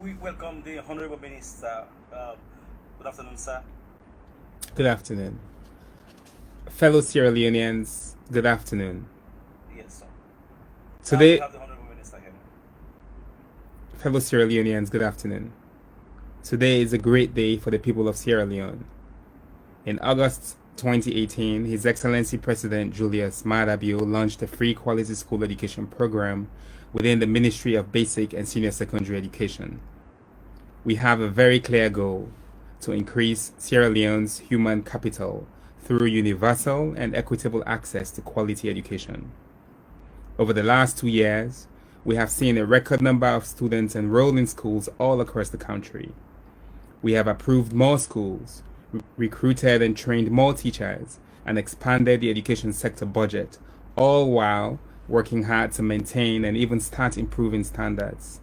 We welcome the Honorable Minister. Good afternoon, sir. Good afternoon. Fellow Sierra Leoneans, good afternoon. Yes, sir. We Today, have the Honorable Minister here. fellow Sierra Leoneans, good afternoon. Today is a great day for the people of Sierra Leone. In August 2018, His Excellency President Julius Maada Bio launched a free quality school education program within the Ministry of Basic and Senior Secondary Education. We have a very clear goal to increase Sierra Leone's human capital through universal and equitable access to quality education. Over the last 2 years, we have seen a record number of students enroll in schools all across the country. We have approved more schools, recruited and trained more teachers, and expanded the education sector budget, all while working hard to maintain and even start improving standards.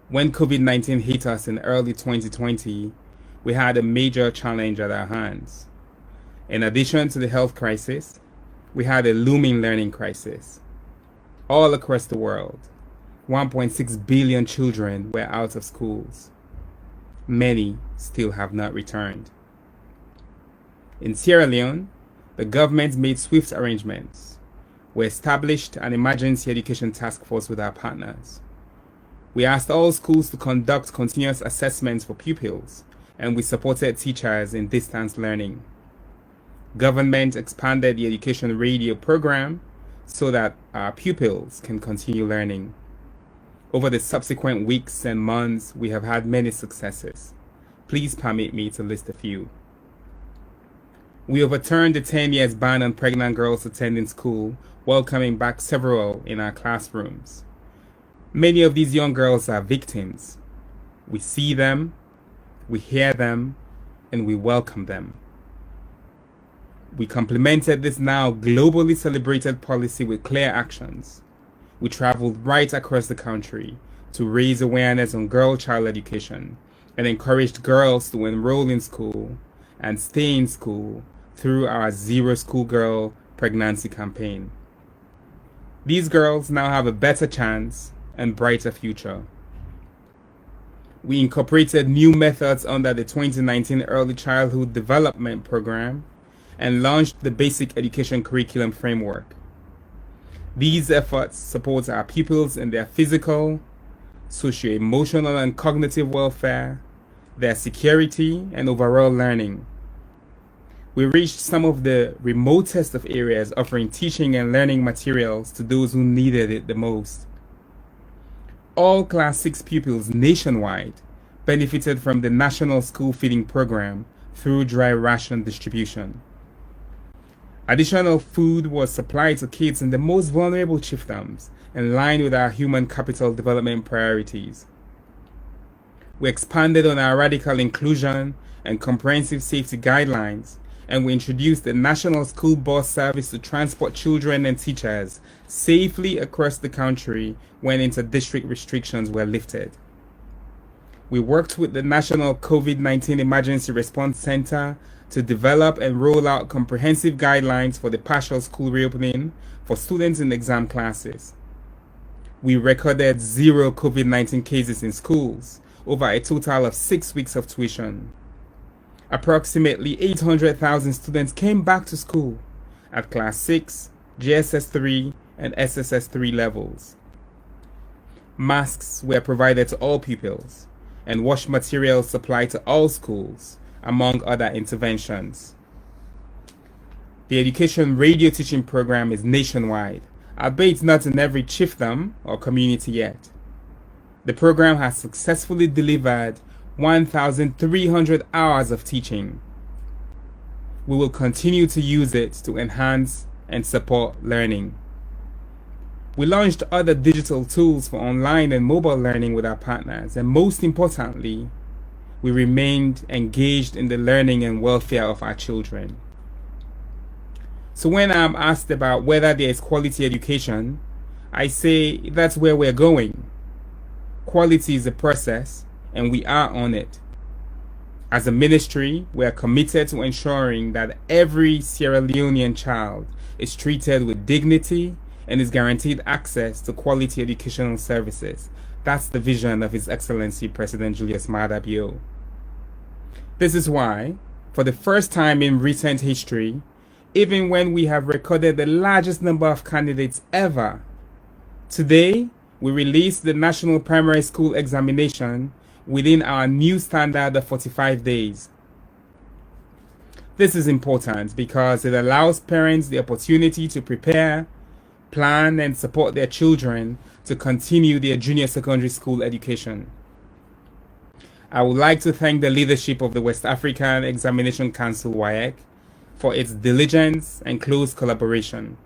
When COVID-19 hit us in early 2020, we had a major challenge at our hands. In addition to the health crisis, we had a looming learning crisis. All across the world, 1.6 billion children were out of schools. Many still have not returned. In Sierra Leone, the government made swift arrangements. We established an emergency education task force with our partners. We asked all schools to conduct continuous assessments for pupils, and we supported teachers in distance learning. Government expanded the education radio program so that our pupils can continue learning. Over the subsequent weeks and months, we have had many successes. Please permit me to list a few. We overturned the 10 years ban on pregnant girls attending school, welcoming back several in our classrooms. Many of these young girls are victims. We see them, we hear them, and we welcome them. We complemented this now globally celebrated policy with clear actions. We traveled right across the country to raise awareness on girl-child education and encouraged girls to enroll in school and stay in school through our Zero Schoolgirl Pregnancy campaign. These girls now have a better chance and brighter future. We incorporated new methods under the 2019 Early Childhood Development Program and launched the Basic Education Curriculum Framework. These efforts support our pupils in their physical, socio-emotional, and cognitive welfare, their security, and overall learning. We reached some of the remotest of areas, offering teaching and learning materials to those who needed it the most. All Class 6 pupils nationwide benefited from the National School Feeding Program through dry ration distribution. Additional food was supplied to kids in the most vulnerable chiefdoms, in line with our human capital development priorities. We expanded on our radical inclusion and comprehensive safety guidelines, and we introduced the National School Bus Service to transport children and teachers safely across the country when inter-district restrictions were lifted. We worked with the National COVID-19 Emergency Response Center to develop and roll out comprehensive guidelines for the partial school reopening for students in exam classes. We recorded 0 COVID-19 cases in schools over a total of 6 weeks of tuition. Approximately 800,000 students came back to school at Class 6, GSS 3, and SSS 3 levels. Masks were provided to all pupils, and wash materials supplied to all schools, among other interventions. The education radio teaching program is nationwide, albeit not in every chiefdom or community yet. The program has successfully delivered 1,300 hours of teaching. We will continue to use it to enhance and support learning. We launched other digital tools for online and mobile learning with our partners, and most importantly, we remained engaged in the learning and welfare of our children. So when I'm asked about whether there is quality education, I say that's where we're going. Quality is a process, and we are on it. As a ministry, we are committed to ensuring that every Sierra Leonean child is treated with dignity and is guaranteed access to quality educational services, That's the vision of His Excellency President Julius Maada Bio. This is why, for the first time in recent history, even when we have recorded the largest number of candidates ever, today we release the National Primary School Examination within our new standard of 45 days. This is important because it allows parents the opportunity to prepare, plan, and support their children to continue their junior secondary school education. I would like to thank the leadership of the West African Examination Council WAEC for its diligence and close collaboration.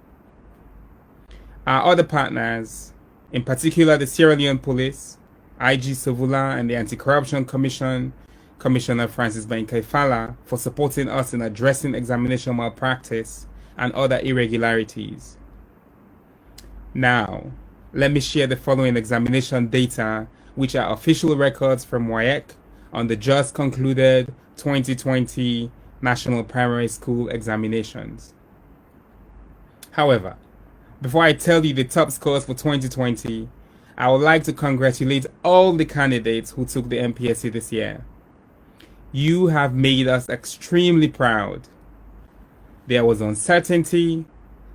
Our other partners, in particular the Sierra Leone Police, IG Savula, and the Anti-Corruption Commission, Commissioner Francis Benkaifala, for supporting us in addressing examination malpractice and other irregularities. Now, let me share the following examination data, which are official records from WAEC on the just concluded 2020 National Primary School Examinations. However, before I tell you the top scores for 2020, I would like to congratulate all the candidates who took the MPSC this year. You have made us extremely proud. There was uncertainty,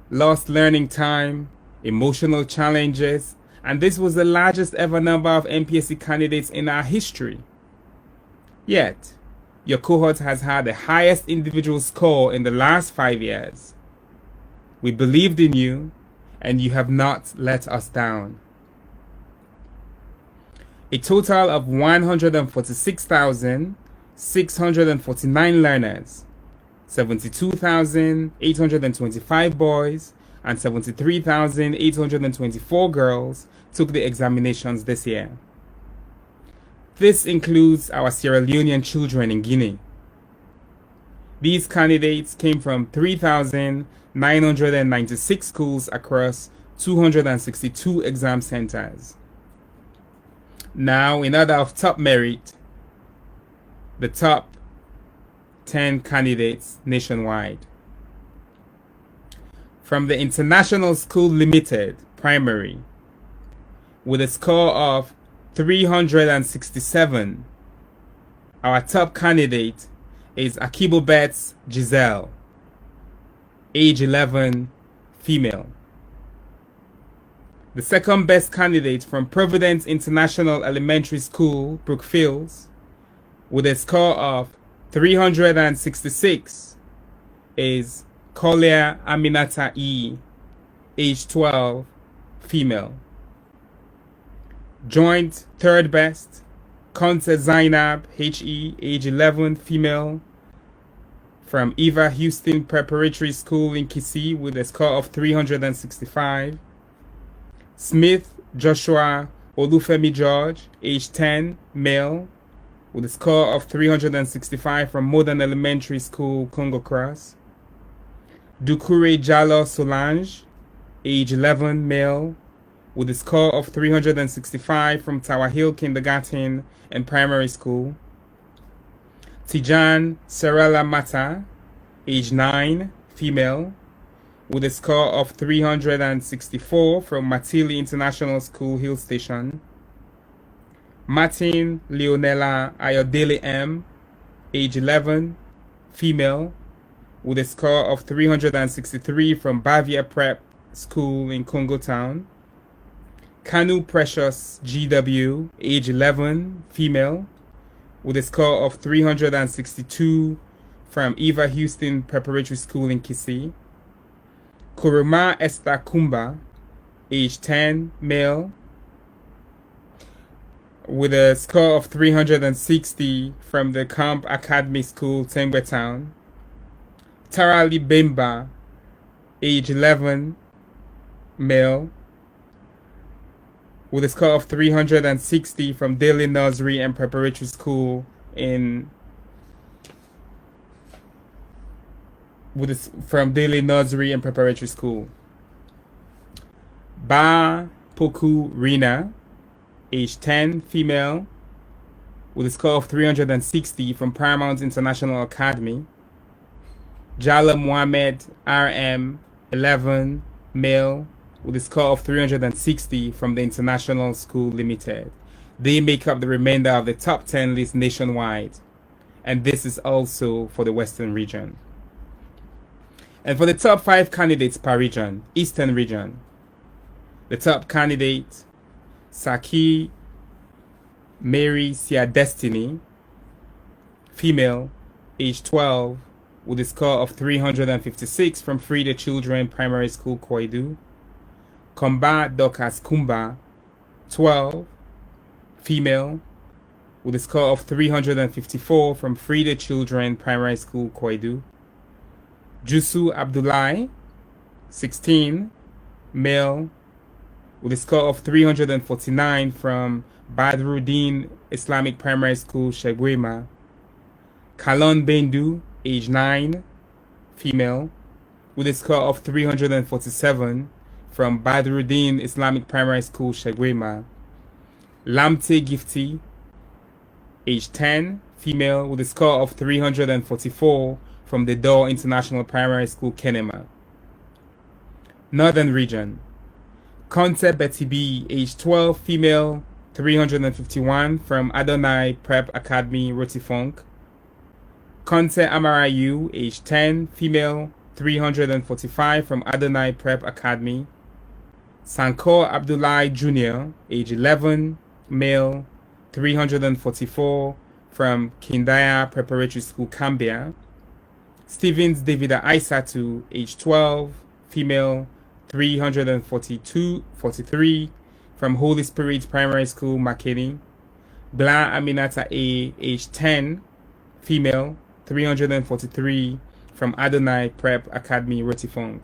lost learning time, emotional challenges, and this was the largest ever number of MPSC candidates in our history. Yet, your cohort has had the highest individual score in the last 5 years. We believed in you, and you have not let us down. A total of 146,649 learners, 72,825 boys, and 73,824 girls took the examinations this year. This includes our Sierra Leonean children in Guinea. These candidates came from 3,996 schools across 262 exam centers. Now, in order of top merit, the top 10 candidates nationwide. From the International School Limited Primary, with a score of 367, our top candidate is Akibobets Giselle, age 11, female. The second best candidate from Providence International Elementary School, Brookfields, with a score of 366, is Collier Aminata E, age 12, female. Joint third best, Conte Zainab HE, age 11, female, from Eva Houston Preparatory School in Kisii with a score of 365. Smith Joshua Olufemi George, age 10, male, with a score of 365 from Modern Elementary School, Congo Cross. Dukure Jalo Solange, age 11, male, with a score of 365 from Tower Hill Kindergarten and Primary School. Tijan Serela Mata, age 9, female, with a score of 364 from Matili International School, Hill Station. Martin Leonela Ayodele M, age 11, female, with a score of 363 from Bavia Prep School in Congo Town. Kanu Precious GW, age 11, female, with a score of 362 from Eva Houston Preparatory School in Kisii. Kuruma Esther Kumba, age 10, male, with a score of 360 from the Camp Academy School, Tengwe Town. Tarali Bemba, age 11, male, with a score of 360 from Daily Nursery and Preparatory School from Daily Nursery and Preparatory School. Ba Poku Rina, age 10, female, with a score of 360 from Paramount International Academy. Jala Mohammed RM, 11, male, with a score of 360 from the International School Limited. They make up the remainder of the top 10 list nationwide. And this is also for the Western region. And for the top 5 candidates per region, Eastern region, the top candidate, Saki Mary Sia Destiny, female, age 12, with a score of 356 from Free the Children Primary School, Koidu. Komba Dokas Kumba, 12, female, with a score of 354 from Free the Children Primary School, Koidu. Jusu Abdullahi, 16, male, with a score of 349 from Badruddin Islamic Primary School, Sheguema. Kalon Bendu, age 9, female, with a score of 347 from Badruddin Islamic Primary School, Sheguema. Lamte Gifty, age 10, female, with a score of 344 from the Door International Primary School, Kenema. Northern region. Conte Betty B, age 12, female, 351 from Adonai Prep Academy, Rotifunk. Conte Amarayu, age 10, female, 345 from Adonai Prep Academy. Sankor Abdullahi Jr., age 11, male, 344 from Kindaya Preparatory School, Cambia. Stevens Davida Aisatu, age 12, female, 343 from Holy Spirit Primary School, Makeni. Bla Aminata A, age 10, female, 343 from Adonai Prep Academy, Rotifong.